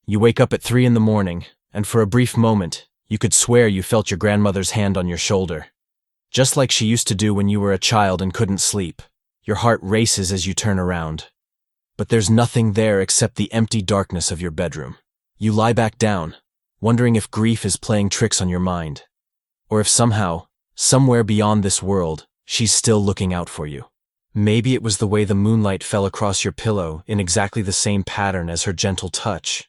You wake up at 3 in the morning, and for a brief moment, you could swear you felt your grandmother's hand on your shoulder. Just like she used to do when you were a child and couldn't sleep, your heart races as you turn around. But there's nothing there except the empty darkness of your bedroom. You lie back down, wondering if grief is playing tricks on your mind, or if somehow, somewhere beyond this world, she's still looking out for you. Maybe it was the way the moonlight fell across your pillow in exactly the same pattern as her gentle touch.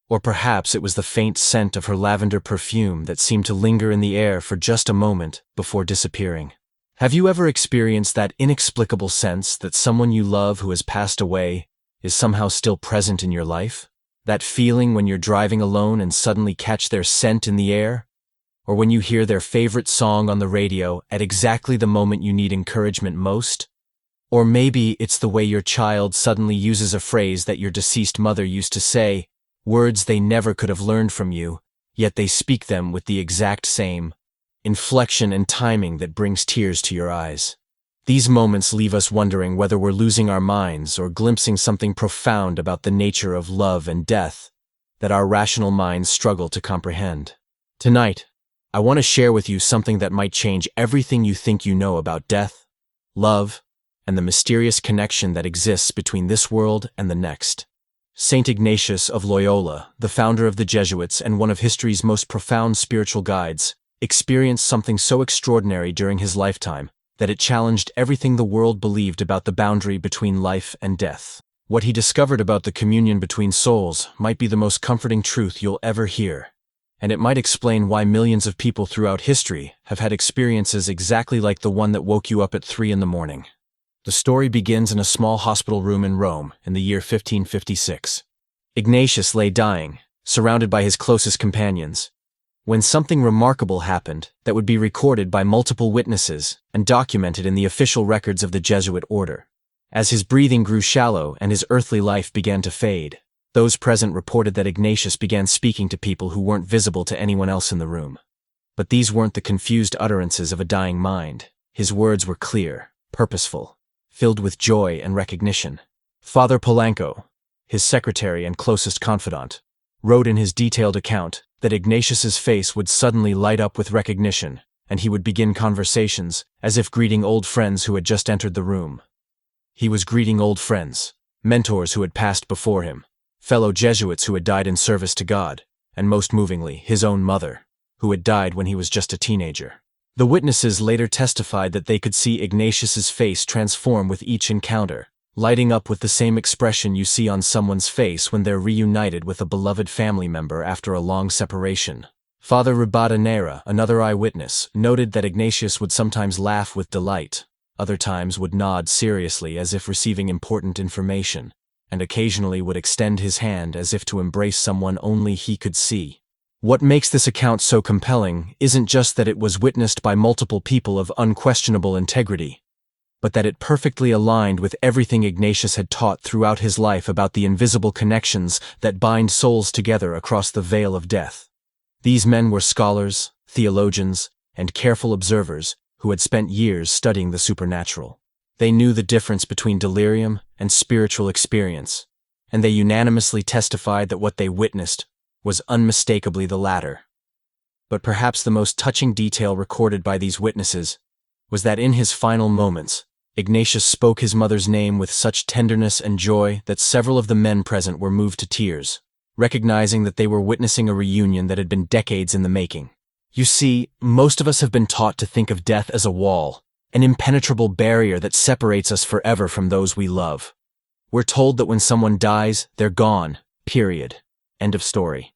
Or perhaps it was the faint scent of her lavender perfume that seemed to linger in the air for just a moment before disappearing. Have you ever experienced that inexplicable sense that someone you love who has passed away is somehow still present in your life? That feeling when you're driving alone and suddenly catch their scent in the air? Or when you hear their favorite song on the radio at exactly the moment you need encouragement most? Or maybe it's the way your child suddenly uses a phrase that your deceased mother used to say, words they never could have learned from you, yet they speak them with the exact same inflection and timing that brings tears to your eyes. These moments leave us wondering whether we're losing our minds or glimpsing something profound about the nature of love and death that our rational minds struggle to comprehend. Tonight, I want to share with you something that might change everything you think you know about death, love, and the mysterious connection that exists between this world and the next. Saint Ignatius of Loyola, the founder of the Jesuits and one of history's most profound spiritual guides, experienced something so extraordinary during his lifetime that it challenged everything the world believed about the boundary between life and death. What he discovered about the communion between souls might be the most comforting truth you'll ever hear, and it might explain why millions of people throughout history have had experiences exactly like the one that woke you up at 3 in the morning. The story begins in a small hospital room in Rome in the year 1556. Ignatius lay dying, surrounded by his closest companions, when something remarkable happened that would be recorded by multiple witnesses and documented in the official records of the Jesuit order. As his breathing grew shallow and his earthly life began to fade, those present reported that Ignatius began speaking to people who weren't visible to anyone else in the room. But these weren't the confused utterances of a dying mind. His words were clear, purposeful, filled with joy and recognition. Father Polanco, his secretary and closest confidant, wrote in his detailed account that Ignatius's face would suddenly light up with recognition, and he would begin conversations as if greeting old friends who had just entered the room. He was greeting old friends, mentors who had passed before him, fellow Jesuits who had died in service to God, and most movingly, his own mother, who had died when he was just a teenager. The witnesses later testified that they could see Ignatius's face transform with each encounter, lighting up with the same expression you see on someone's face when they're reunited with a beloved family member after a long separation. Father Ribadeneyra, another eyewitness, noted that Ignatius would sometimes laugh with delight, other times would nod seriously as if receiving important information, and occasionally would extend his hand as if to embrace someone only he could see. What makes this account so compelling isn't just that it was witnessed by multiple people of unquestionable integrity, but that it perfectly aligned with everything Ignatius had taught throughout his life about the invisible connections that bind souls together across the veil of death. These men were scholars, theologians, and careful observers who had spent years studying the supernatural. They knew the difference between delirium and spiritual experience, and they unanimously testified that what they witnessed was unmistakably the latter. But perhaps the most touching detail recorded by these witnesses was that in his final moments, Ignatius spoke his mother's name with such tenderness and joy that several of the men present were moved to tears, recognizing that they were witnessing a reunion that had been decades in the making. You see, most of us have been taught to think of death as a wall, an impenetrable barrier that separates us forever from those we love. We're told that when someone dies, they're gone, period. End of story.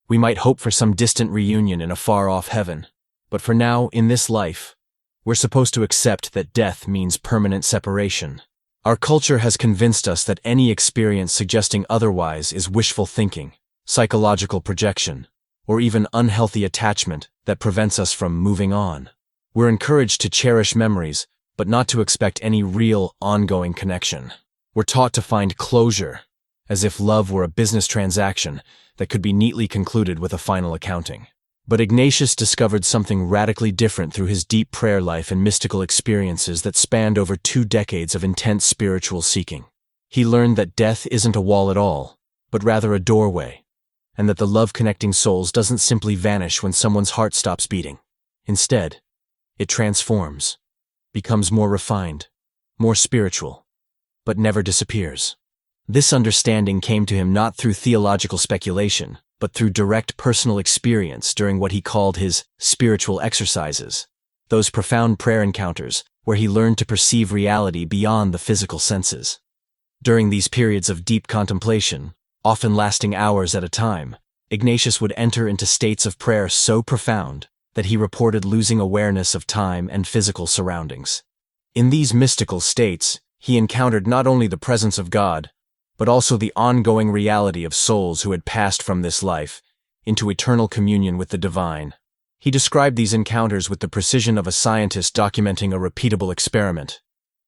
We might hope for some distant reunion in a far-off heaven, but for now, in this life, we're supposed to accept that death means permanent separation. Our culture has convinced us that any experience suggesting otherwise is wishful thinking, psychological projection, or even unhealthy attachment that prevents us from moving on. We're encouraged to cherish memories, but not to expect any real, ongoing connection. We're taught to find closure, as if love were a business transaction that could be neatly concluded with a final accounting. But Ignatius discovered something radically different through his deep prayer life and mystical experiences that spanned over 2 decades of intense spiritual seeking. He learned that death isn't a wall at all, but rather a doorway, and that the love-connecting souls doesn't simply vanish when someone's heart stops beating. Instead, it transforms, becomes more refined, more spiritual, but never disappears. This understanding came to him not through theological speculation, but through direct personal experience during what he called his spiritual exercises, those profound prayer encounters where he learned to perceive reality beyond the physical senses. During these periods of deep contemplation, often lasting hours at a time, Ignatius would enter into states of prayer so profound that he reported losing awareness of time and physical surroundings. In these mystical states, he encountered not only the presence of God, but also the ongoing reality of souls who had passed from this life into eternal communion with the divine. He described these encounters with the precision of a scientist documenting a repeatable experiment,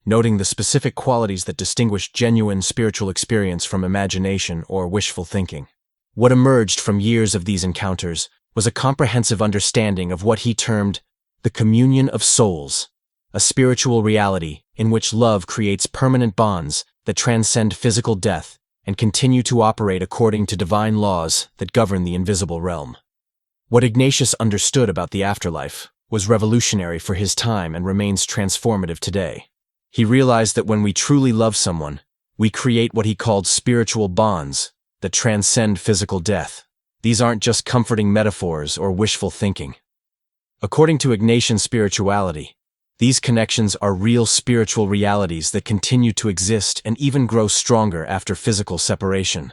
noting the specific qualities that distinguish genuine spiritual experience from imagination or wishful thinking. What emerged from years of these encounters was a comprehensive understanding of what he termed the communion of souls, a spiritual reality in which love creates permanent bonds that transcend physical death and continue to operate according to divine laws that govern the invisible realm. What Ignatius understood about the afterlife was revolutionary for his time and remains transformative today. He realized that when we truly love someone, we create what he called spiritual bonds that transcend physical death. These aren't just comforting metaphors or wishful thinking. According to Ignatian spirituality, these connections are real spiritual realities that continue to exist and even grow stronger after physical separation.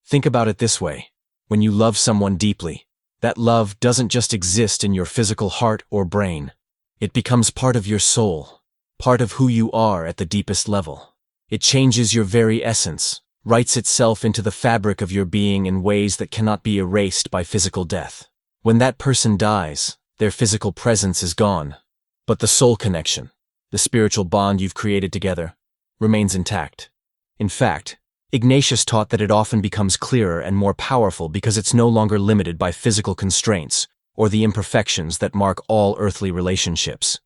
Think about it this way. When you love someone deeply, that love doesn't just exist in your physical heart or brain. It becomes part of your soul, part of who you are at the deepest level. It changes your very essence, writes itself into the fabric of your being in ways that cannot be erased by physical death. When that person dies, their physical presence is gone, but the soul connection, the spiritual bond you've created together, remains intact. In fact, Ignatius taught that it often becomes clearer and more powerful because it's no longer limited by physical constraints or the imperfections that mark all earthly relationships.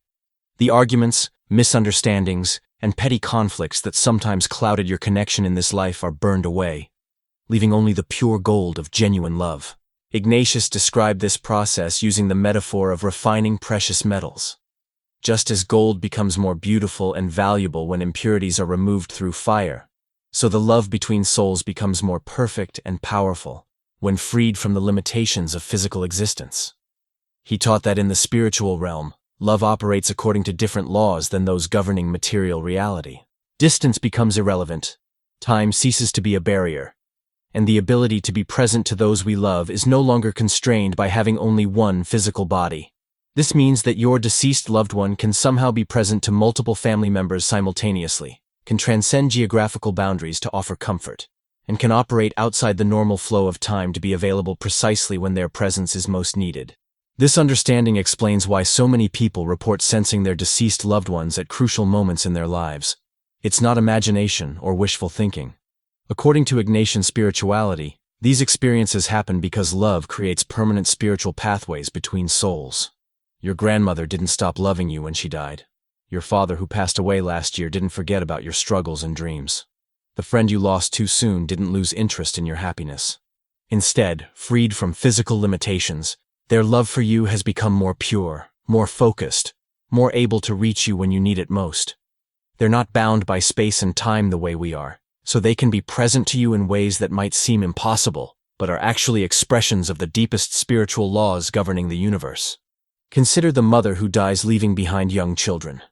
The arguments, misunderstandings, and petty conflicts that sometimes clouded your connection in this life are burned away, leaving only the pure gold of genuine love. Ignatius described this process using the metaphor of refining precious metals. Just as gold becomes more beautiful and valuable when impurities are removed through fire, so the love between souls becomes more perfect and powerful when freed from the limitations of physical existence. He taught that in the spiritual realm, love operates according to different laws than those governing material reality. Distance becomes irrelevant, time ceases to be a barrier, and the ability to be present to those we love is no longer constrained by having only one physical body. This means that your deceased loved one can somehow be present to multiple family members simultaneously, can transcend geographical boundaries to offer comfort, and can operate outside the normal flow of time to be available precisely when their presence is most needed. This understanding explains why so many people report sensing their deceased loved ones at crucial moments in their lives. It's not imagination or wishful thinking. According to Ignatian spirituality, these experiences happen because love creates permanent spiritual pathways between souls. Your grandmother didn't stop loving you when she died. Your father who passed away last year didn't forget about your struggles and dreams. The friend you lost too soon didn't lose interest in your happiness. Instead, freed from physical limitations, their love for you has become more pure, more focused, more able to reach you when you need it most. They're not bound by space and time the way we are, so they can be present to you in ways that might seem impossible, but are actually expressions of the deepest spiritual laws governing the universe. Consider the mother who dies leaving behind young children.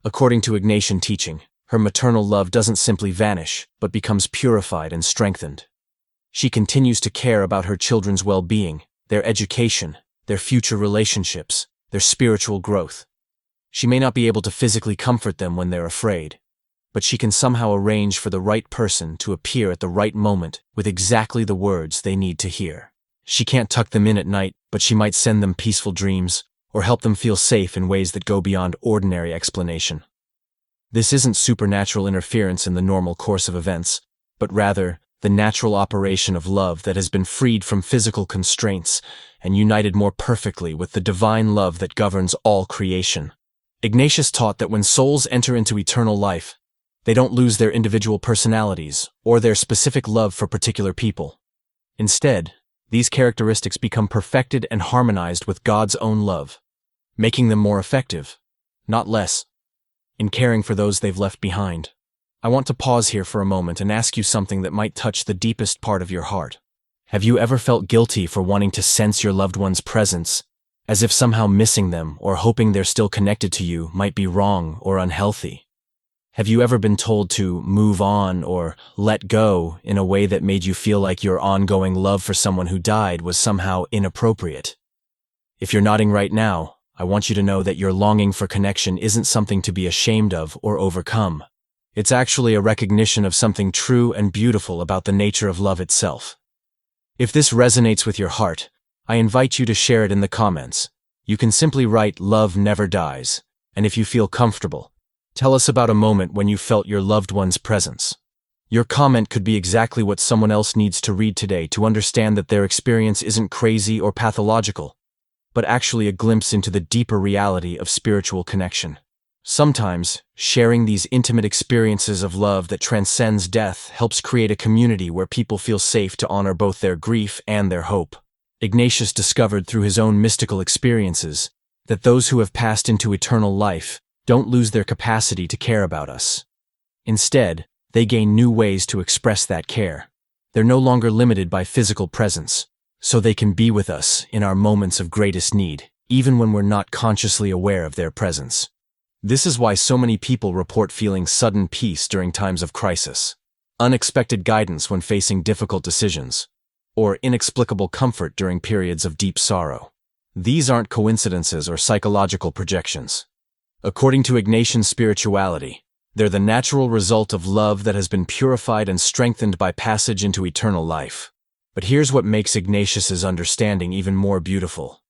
According to Ignatian teaching, her maternal love doesn't simply vanish, but becomes purified and strengthened. She continues to care about her children's well-being, their education, their future relationships, their spiritual growth. She may not be able to physically comfort them when they're afraid, but she can somehow arrange for the right person to appear at the right moment with exactly the words they need to hear. She can't tuck them in at night, but she might send them peaceful dreams or help them feel safe in ways that go beyond ordinary explanation. This isn't supernatural interference in the normal course of events, but rather the natural operation of love that has been freed from physical constraints and united more perfectly with the divine love that governs all creation. Ignatius taught that when souls enter into eternal life, they don't lose their individual personalities or their specific love for particular people. Instead, these characteristics become perfected and harmonized with God's own love, making them more effective, not less, in caring for those they've left behind. I want to pause here for a moment and ask you something that might touch the deepest part of your heart. Have you ever felt guilty for wanting to sense your loved one's presence, as if somehow missing them or hoping they're still connected to you might be wrong or unhealthy? Have you ever been told to move on or let go in a way that made you feel like your ongoing love for someone who died was somehow inappropriate? If you're nodding right now, I want you to know that your longing for connection isn't something to be ashamed of or overcome. It's actually a recognition of something true and beautiful about the nature of love itself. If this resonates with your heart, I invite you to share it in the comments. You can simply write "Love never dies," and if you feel comfortable, tell us about a moment when you felt your loved one's presence. Your comment could be exactly what someone else needs to read today to understand that their experience isn't crazy or pathological, but actually a glimpse into the deeper reality of spiritual connection. Sometimes, sharing these intimate experiences of love that transcends death helps create a community where people feel safe to honor both their grief and their hope. Ignatius discovered through his own mystical experiences that those who have passed into eternal life don't lose their capacity to care about us. Instead, they gain new ways to express that care. They're no longer limited by physical presence, so they can be with us in our moments of greatest need, even when we're not consciously aware of their presence. This is why so many people report feeling sudden peace during times of crisis, unexpected guidance when facing difficult decisions, or inexplicable comfort during periods of deep sorrow. These aren't coincidences or psychological projections. According to Ignatian spirituality, they're the natural result of love that has been purified and strengthened by passage into eternal life. But here's what makes Ignatius's understanding even more beautiful.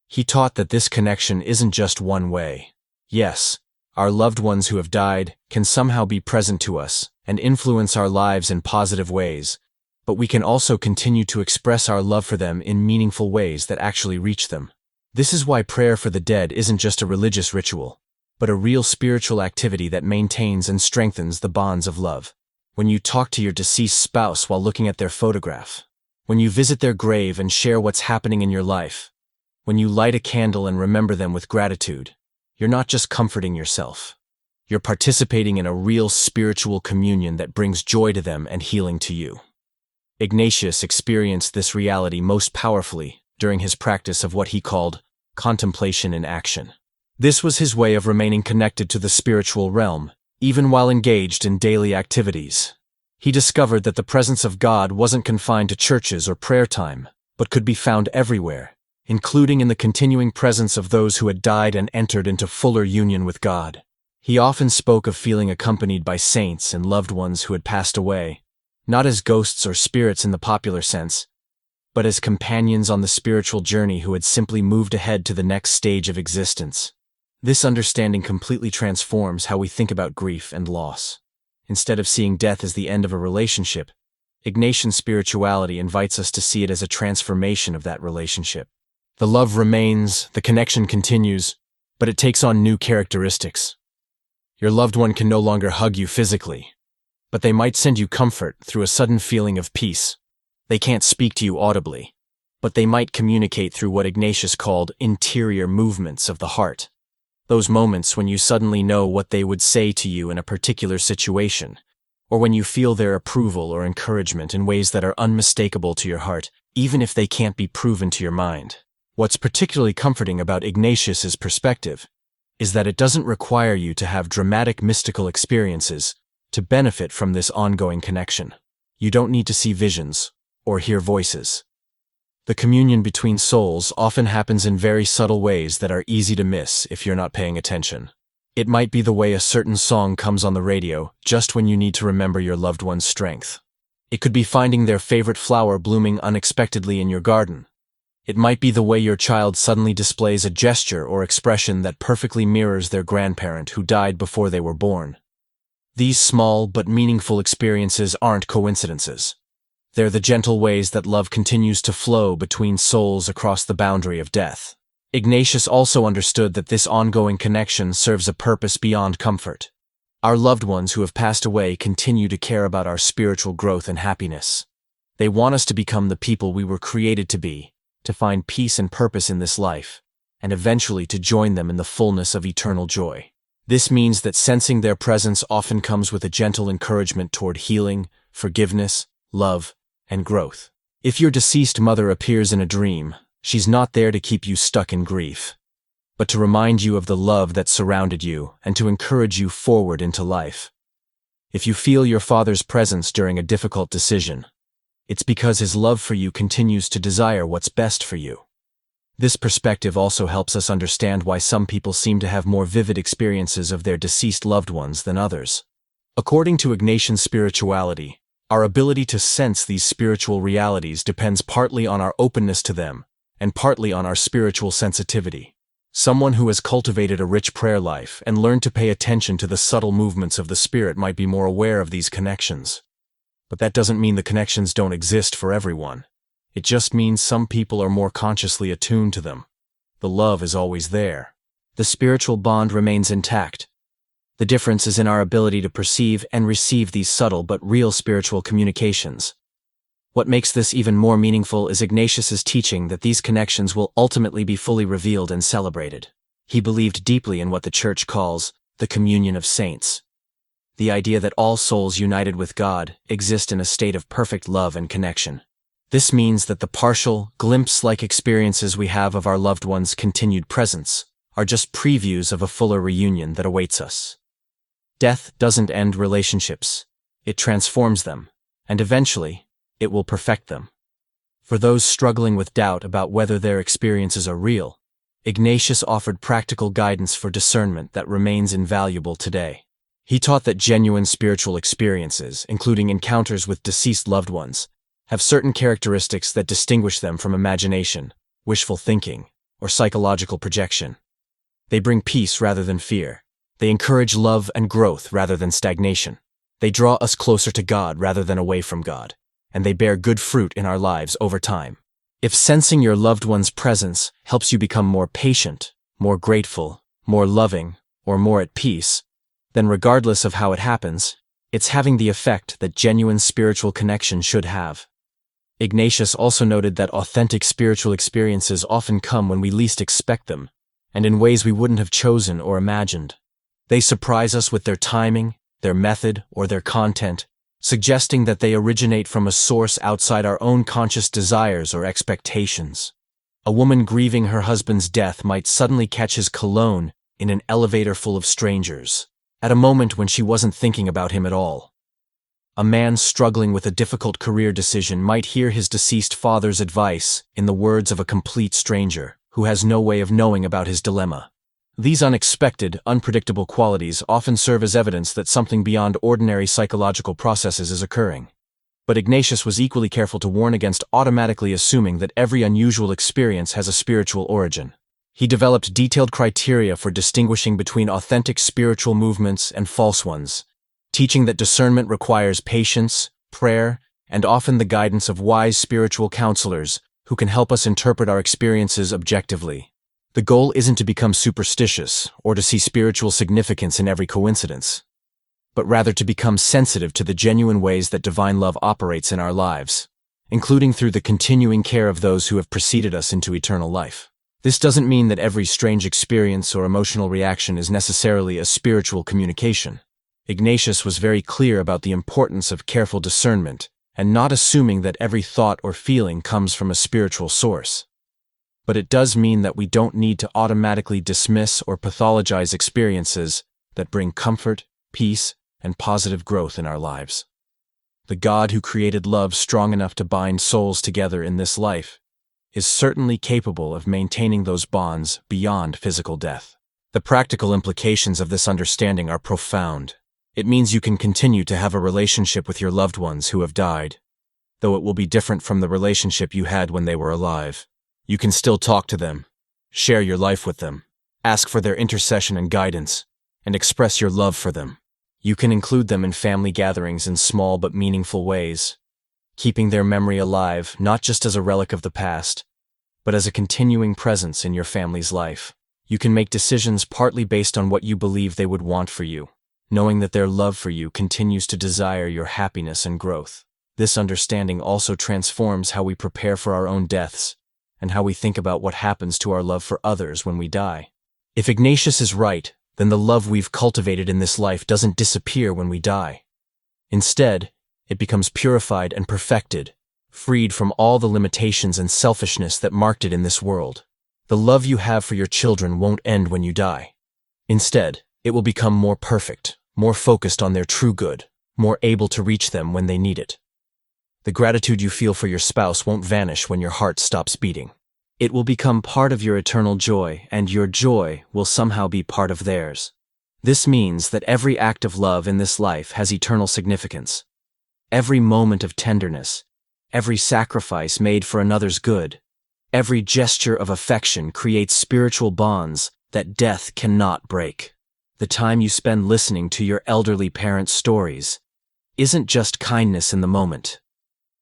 He taught that this connection isn't just one way. Yes, our loved ones who have died can somehow be present to us and influence our lives in positive ways, but we can also continue to express our love for them in meaningful ways that actually reach them. This is why prayer for the dead isn't just a religious ritual, but a real spiritual activity that maintains and strengthens the bonds of love. When you talk to your deceased spouse while looking at their photograph, when you visit their grave and share what's happening in your life, when you light a candle and remember them with gratitude, you're not just comforting yourself. You're participating in a real spiritual communion that brings joy to them and healing to you. Ignatius experienced this reality most powerfully during his practice of what he called contemplation in action. This was his way of remaining connected to the spiritual realm, even while engaged in daily activities. He discovered that the presence of God wasn't confined to churches or prayer time, but could be found everywhere, including in the continuing presence of those who had died and entered into fuller union with God. He often spoke of feeling accompanied by saints and loved ones who had passed away, not as ghosts or spirits in the popular sense, but as companions on the spiritual journey who had simply moved ahead to the next stage of existence. This understanding completely transforms how we think about grief and loss. Instead of seeing death as the end of a relationship, Ignatian spirituality invites us to see it as a transformation of that relationship. The love remains, the connection continues, but it takes on new characteristics. Your loved one can no longer hug you physically, but they might send you comfort through a sudden feeling of peace. They can't speak to you audibly, but they might communicate through what Ignatius called interior movements of the heart. Those moments when you suddenly know what they would say to you in a particular situation, or when you feel their approval or encouragement in ways that are unmistakable to your heart, even if they can't be proven to your mind. What's particularly comforting about Ignatius's perspective is that it doesn't require you to have dramatic mystical experiences to benefit from this ongoing connection. You don't need to see visions or hear voices. The communion between souls often happens in very subtle ways that are easy to miss if you're not paying attention. It might be the way a certain song comes on the radio just when you need to remember your loved one's strength. It could be finding their favorite flower blooming unexpectedly in your garden. It might be the way your child suddenly displays a gesture or expression that perfectly mirrors their grandparent who died before they were born. These small but meaningful experiences aren't coincidences. They're the gentle ways that love continues to flow between souls across the boundary of death. Ignatius also understood that this ongoing connection serves a purpose beyond comfort. Our loved ones who have passed away continue to care about our spiritual growth and happiness. They want us to become the people we were created to be, to find peace and purpose in this life, and eventually to join them in the fullness of eternal joy. This means that sensing their presence often comes with a gentle encouragement toward healing, forgiveness, love, and growth. If your deceased mother appears in a dream, she's not there to keep you stuck in grief, but to remind you of the love that surrounded you and to encourage you forward into life. If you feel your father's presence during a difficult decision, it's because his love for you continues to desire what's best for you. This perspective also helps us understand why some people seem to have more vivid experiences of their deceased loved ones than others. According to Ignatian spirituality, our ability to sense these spiritual realities depends partly on our openness to them and partly on our spiritual sensitivity. Someone who has cultivated a rich prayer life and learned to pay attention to the subtle movements of the Spirit might be more aware of these connections. But that doesn't mean the connections don't exist for everyone. It just means some people are more consciously attuned to them. The love is always there. The spiritual bond remains intact. The difference is in our ability to perceive and receive these subtle but real spiritual communications. What makes this even more meaningful is Ignatius's teaching that these connections will ultimately be fully revealed and celebrated. He believed deeply in what the Church calls the communion of saints. The idea that all souls united with God exist in a state of perfect love and connection. This means that the partial, glimpse-like experiences we have of our loved ones' continued presence are just previews of a fuller reunion that awaits us. Death doesn't end relationships. It transforms them, and eventually, it will perfect them. For those struggling with doubt about whether their experiences are real, Ignatius offered practical guidance for discernment that remains invaluable today. He taught that genuine spiritual experiences, including encounters with deceased loved ones, have certain characteristics that distinguish them from imagination, wishful thinking, or psychological projection. They bring peace rather than fear. They encourage love and growth rather than stagnation. They draw us closer to God rather than away from God, and they bear good fruit in our lives over time. If sensing your loved one's presence helps you become more patient, more grateful, more loving, or more at peace, then regardless of how it happens, it's having the effect that genuine spiritual connection should have. Ignatius also noted that authentic spiritual experiences often come when we least expect them, and in ways we wouldn't have chosen or imagined. They surprise us with their timing, their method, or their content, suggesting that they originate from a source outside our own conscious desires or expectations. A woman grieving her husband's death might suddenly catch his cologne in an elevator full of strangers, at a moment when she wasn't thinking about him at all. A man struggling with a difficult career decision might hear his deceased father's advice in the words of a complete stranger who has no way of knowing about his dilemma. These unexpected, unpredictable qualities often serve as evidence that something beyond ordinary psychological processes is occurring. But Ignatius was equally careful to warn against automatically assuming that every unusual experience has a spiritual origin. He developed detailed criteria for distinguishing between authentic spiritual movements and false ones, teaching that discernment requires patience, prayer, and often the guidance of wise spiritual counselors who can help us interpret our experiences objectively. The goal isn't to become superstitious or to see spiritual significance in every coincidence, but rather to become sensitive to the genuine ways that divine love operates in our lives, including through the continuing care of those who have preceded us into eternal life. This doesn't mean that every strange experience or emotional reaction is necessarily a spiritual communication. Ignatius was very clear about the importance of careful discernment and not assuming that every thought or feeling comes from a spiritual source. But it does mean that we don't need to automatically dismiss or pathologize experiences that bring comfort, peace, and positive growth in our lives. The God who created love strong enough to bind souls together in this life is certainly capable of maintaining those bonds beyond physical death. The practical implications of this understanding are profound. It means you can continue to have a relationship with your loved ones who have died, though it will be different from the relationship you had when they were alive. You can still talk to them, share your life with them, ask for their intercession and guidance, and express your love for them. You can include them in family gatherings in small but meaningful ways, keeping their memory alive not just as a relic of the past, but as a continuing presence in your family's life. You can make decisions partly based on what you believe they would want for you, knowing that their love for you continues to desire your happiness and growth. This understanding also transforms how we prepare for our own deaths and how we think about what happens to our love for others when we die. If Ignatius is right, then the love we've cultivated in this life doesn't disappear when we die. Instead, it becomes purified and perfected, freed from all the limitations and selfishness that marked it in this world. The love you have for your children won't end when you die. Instead, it will become more perfect, more focused on their true good, more able to reach them when they need it. The gratitude you feel for your spouse won't vanish when your heart stops beating. It will become part of your eternal joy, and your joy will somehow be part of theirs. This means that every act of love in this life has eternal significance. Every moment of tenderness, every sacrifice made for another's good, every gesture of affection creates spiritual bonds that death cannot break. The time you spend listening to your elderly parents' stories isn't just kindness in the moment.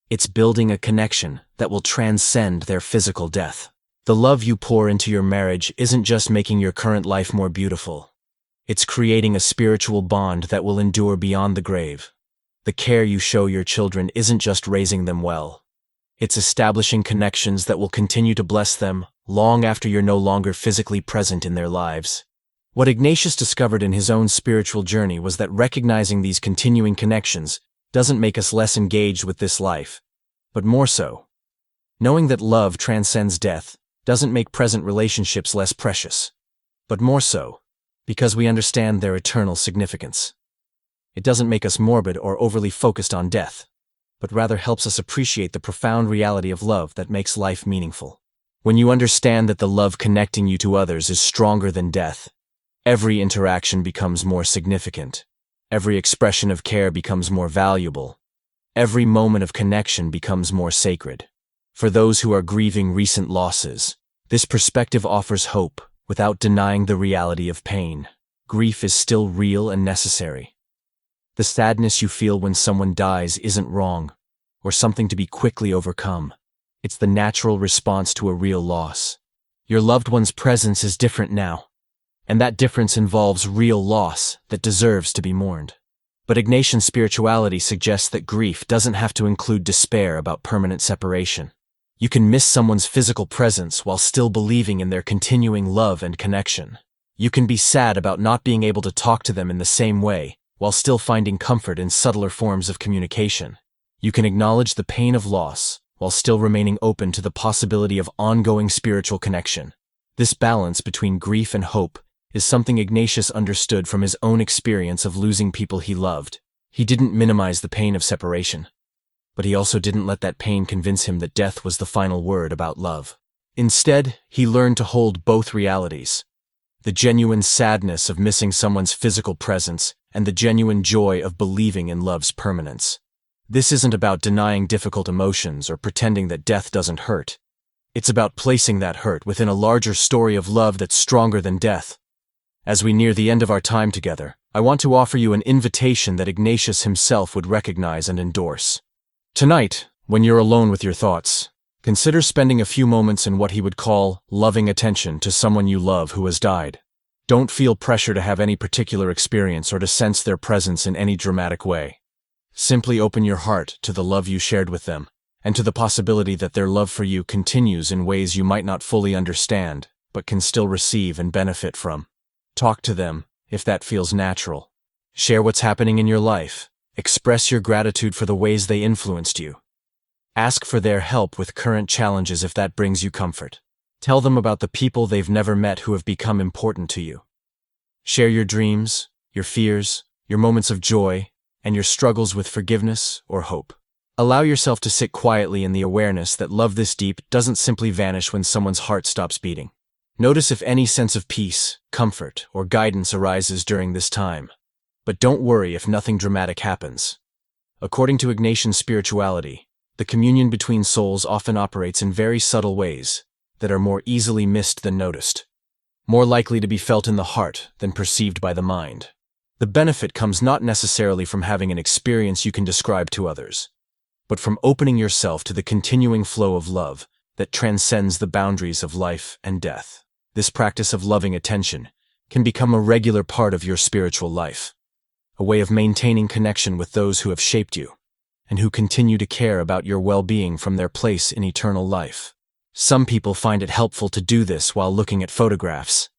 It's building a connection that will transcend their physical death. The love you pour into your marriage isn't just making your current life more beautiful. It's creating a spiritual bond that will endure beyond the grave. The care you show your children isn't just raising them well. It's establishing connections that will continue to bless them long after you're no longer physically present in their lives. What Ignatius discovered in his own spiritual journey was that recognizing these continuing connections doesn't make us less engaged with this life, but more so. Knowing that love transcends death doesn't make present relationships less precious, but more so, because we understand their eternal significance. It doesn't make us morbid or overly focused on death, but rather helps us appreciate the profound reality of love that makes life meaningful. When you understand that the love connecting you to others is stronger than death, every interaction becomes more significant. Every expression of care becomes more valuable. Every moment of connection becomes more sacred. For those who are grieving recent losses, this perspective offers hope without denying the reality of pain. Grief is still real and necessary. The sadness you feel when someone dies isn't wrong or something to be quickly overcome. It's the natural response to a real loss. Your loved one's presence is different now, and that difference involves real loss that deserves to be mourned. But Ignatian spirituality suggests that grief doesn't have to include despair about permanent separation. You can miss someone's physical presence while still believing in their continuing love and connection. You can be sad about not being able to talk to them in the same way while still finding comfort in subtler forms of communication. You can acknowledge the pain of loss while still remaining open to the possibility of ongoing spiritual connection. This balance between grief and hope is something Ignatius understood from his own experience of losing people he loved. He didn't minimize the pain of separation, but he also didn't let that pain convince him that death was the final word about love. Instead, he learned to hold both realities: the genuine sadness of missing someone's physical presence and the genuine joy of believing in love's permanence. This isn't about denying difficult emotions or pretending that death doesn't hurt. It's about placing that hurt within a larger story of love that's stronger than death. As we near the end of our time together, I want to offer you an invitation that Ignatius himself would recognize and endorse. Tonight, when you're alone with your thoughts, consider spending a few moments in what he would call loving attention to someone you love who has died. Don't feel pressure to have any particular experience or to sense their presence in any dramatic way. Simply open your heart to the love you shared with them, and to the possibility that their love for you continues in ways you might not fully understand, but can still receive and benefit from. Talk to them, if that feels natural. Share what's happening in your life. Express your gratitude for the ways they influenced you. Ask for their help with current challenges if that brings you comfort. Tell them about the people they've never met who have become important to you. Share your dreams, your fears, your moments of joy, and your struggles with forgiveness or hope. Allow yourself to sit quietly in the awareness that love this deep doesn't simply vanish when someone's heart stops beating. Notice if any sense of peace, comfort, or guidance arises during this time. But don't worry if nothing dramatic happens. According to Ignatian spirituality, the communion between souls often operates in very subtle ways that are more easily missed than noticed, more likely to be felt in the heart than perceived by the mind. The benefit comes not necessarily from having an experience you can describe to others, but from opening yourself to the continuing flow of love that transcends the boundaries of life and death. This practice of loving attention can become a regular part of your spiritual life, a way of maintaining connection with those who have shaped you, and who continue to care about your well-being from their place in eternal life. Some people find it helpful to do this while looking at photographs.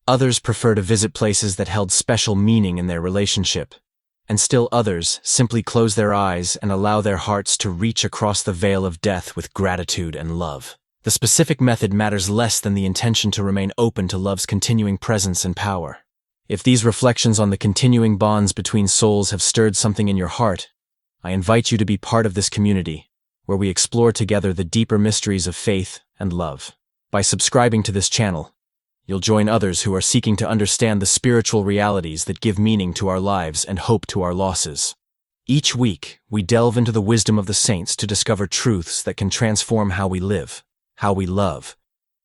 Others prefer to visit places that held special meaning in their relationship. And still others simply close their eyes and allow their hearts to reach across the veil of death with gratitude and love. The specific method matters less than the intention to remain open to love's continuing presence and power. If these reflections on the continuing bonds between souls have stirred something in your heart, I invite you to be part of this community, where we explore together the deeper mysteries of faith and love. By subscribing to this channel, you'll join others who are seeking to understand the spiritual realities that give meaning to our lives and hope to our losses. Each week, we delve into the wisdom of the saints to discover truths that can transform how we live, how we love,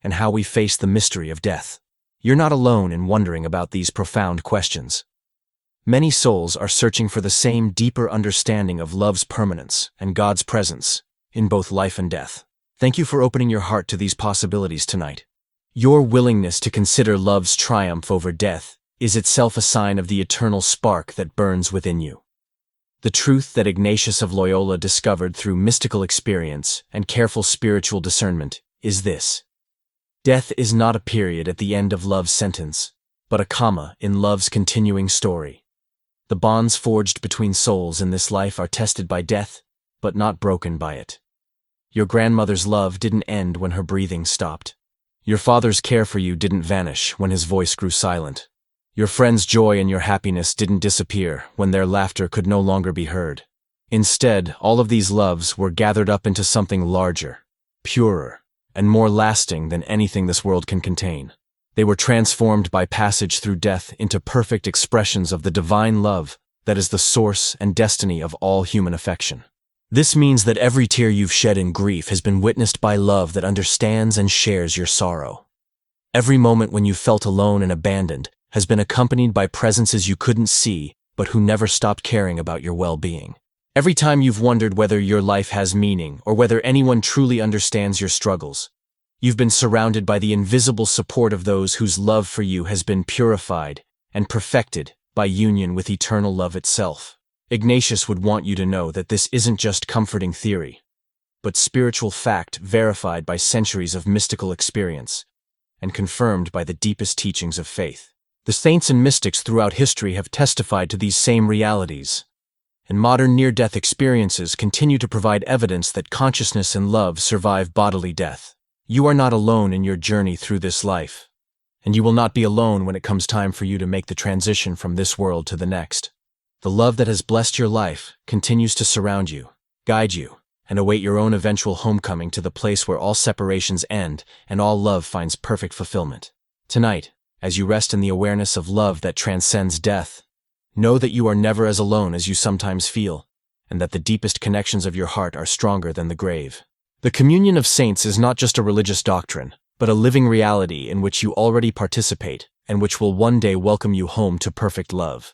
and how we face the mystery of death. You're not alone in wondering about these profound questions. Many souls are searching for the same deeper understanding of love's permanence and God's presence in both life and death. Thank you for opening your heart to these possibilities tonight. Your willingness to consider love's triumph over death is itself a sign of the eternal spark that burns within you. The truth that Ignatius of Loyola discovered through mystical experience and careful spiritual discernment is this: death is not a period at the end of love's sentence, but a comma in love's continuing story. The bonds forged between souls in this life are tested by death, but not broken by it. Your grandmother's love didn't end when her breathing stopped. Your father's care for you didn't vanish when his voice grew silent. Your friend's joy and your happiness didn't disappear when their laughter could no longer be heard. Instead, all of these loves were gathered up into something larger, purer, and more lasting than anything this world can contain. They were transformed by passage through death into perfect expressions of the divine love that is the source and destiny of all human affection. This means that every tear you've shed in grief has been witnessed by love that understands and shares your sorrow. Every moment when you felt alone and abandoned has been accompanied by presences you couldn't see, but who never stopped caring about your well-being. Every time you've wondered whether your life has meaning or whether anyone truly understands your struggles, you've been surrounded by the invisible support of those whose love for you has been purified and perfected by union with eternal love itself. Ignatius would want you to know that this isn't just comforting theory, but spiritual fact verified by centuries of mystical experience and confirmed by the deepest teachings of faith. The saints and mystics throughout history have testified to these same realities, and modern near-death experiences continue to provide evidence that consciousness and love survive bodily death. You are not alone in your journey through this life, and you will not be alone when it comes time for you to make the transition from this world to the next. The love that has blessed your life continues to surround you, guide you, and await your own eventual homecoming to the place where all separations end and all love finds perfect fulfillment. Tonight, as you rest in the awareness of love that transcends death, know that you are never as alone as you sometimes feel, and that the deepest connections of your heart are stronger than the grave. The communion of saints is not just a religious doctrine, but a living reality in which you already participate and which will one day welcome you home to perfect love.